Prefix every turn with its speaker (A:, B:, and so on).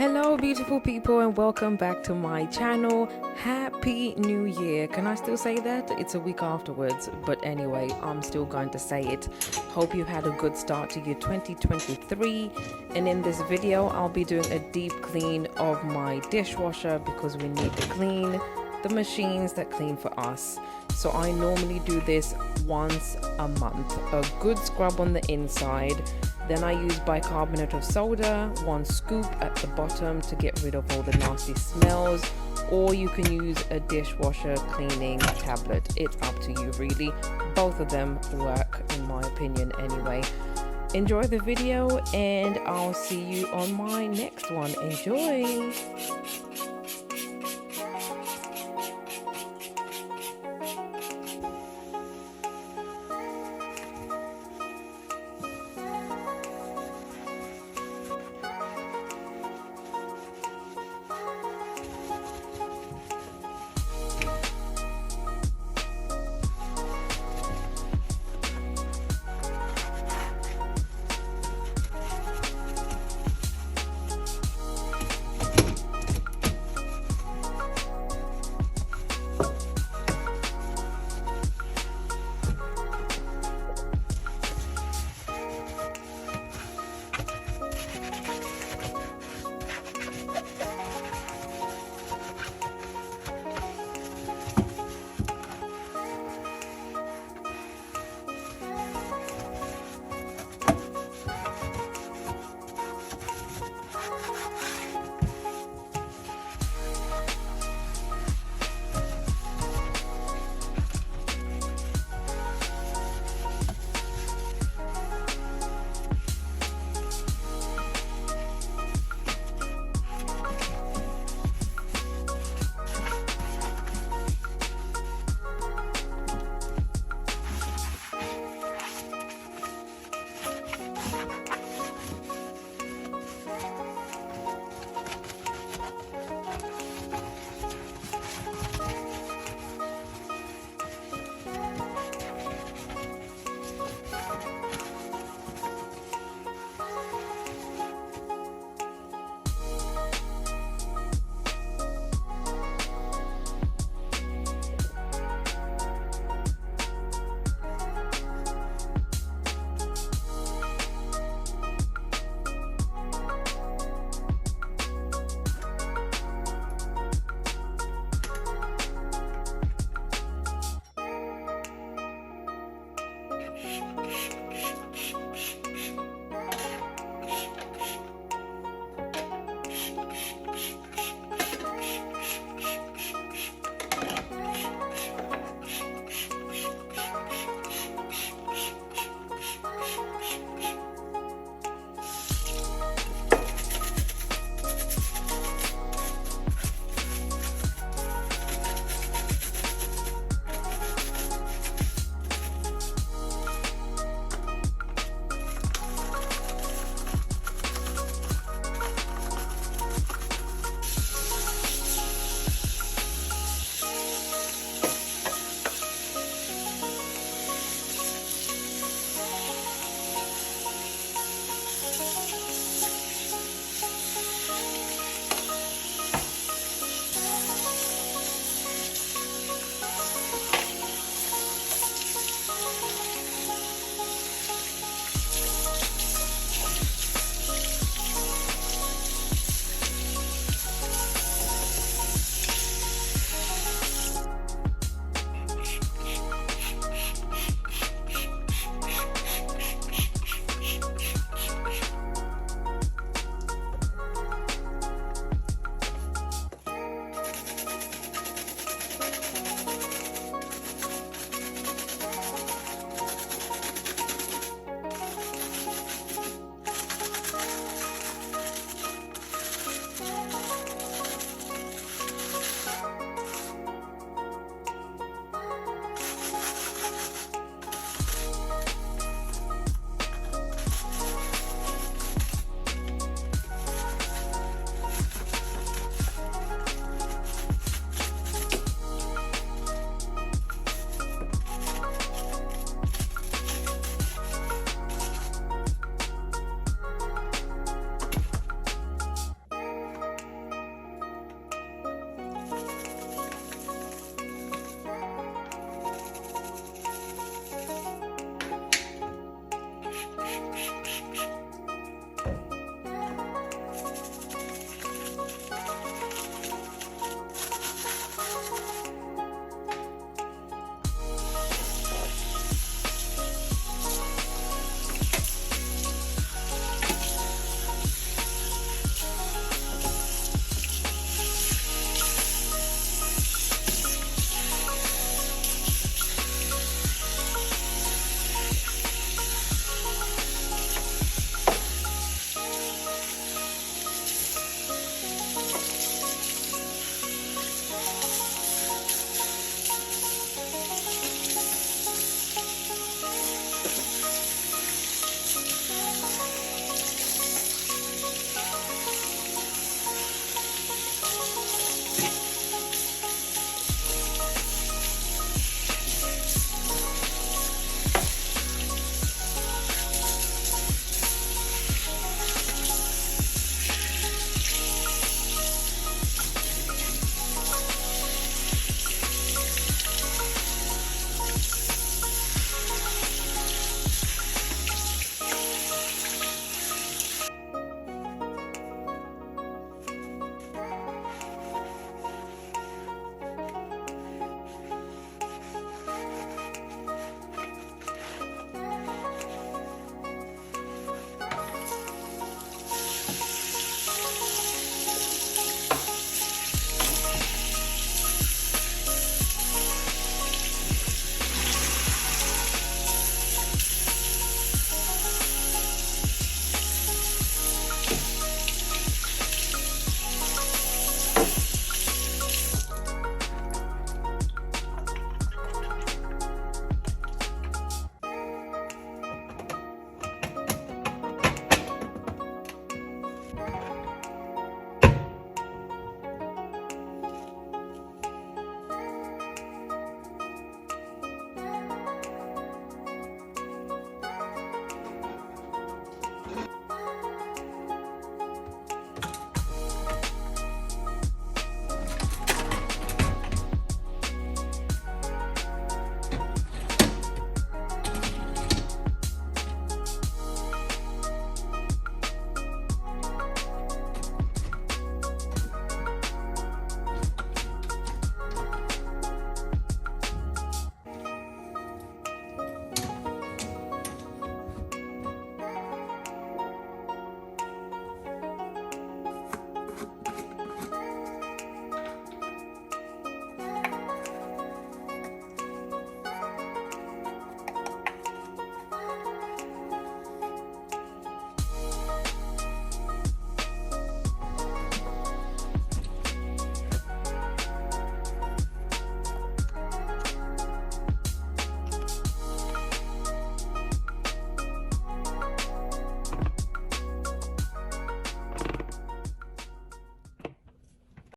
A: Hello beautiful people, and welcome back to my channel. Happy New Year. Can I still say that? It's a week afterwards, but anyway, I'm still going to say it. Hope you had a good start to your 2023, and in this video I'll be doing a deep clean of my dishwasher because we need to clean the machines that clean for us. So I normally do this once a month. A good scrub on the inside, then I use bicarbonate of soda, 1 scoop at the bottom to get rid of all the nasty smells, or you can use a dishwasher cleaning tablet. It's up to you really. Both of them work in my opinion anyway. Enjoy the video and I'll see you on my next one. Enjoy!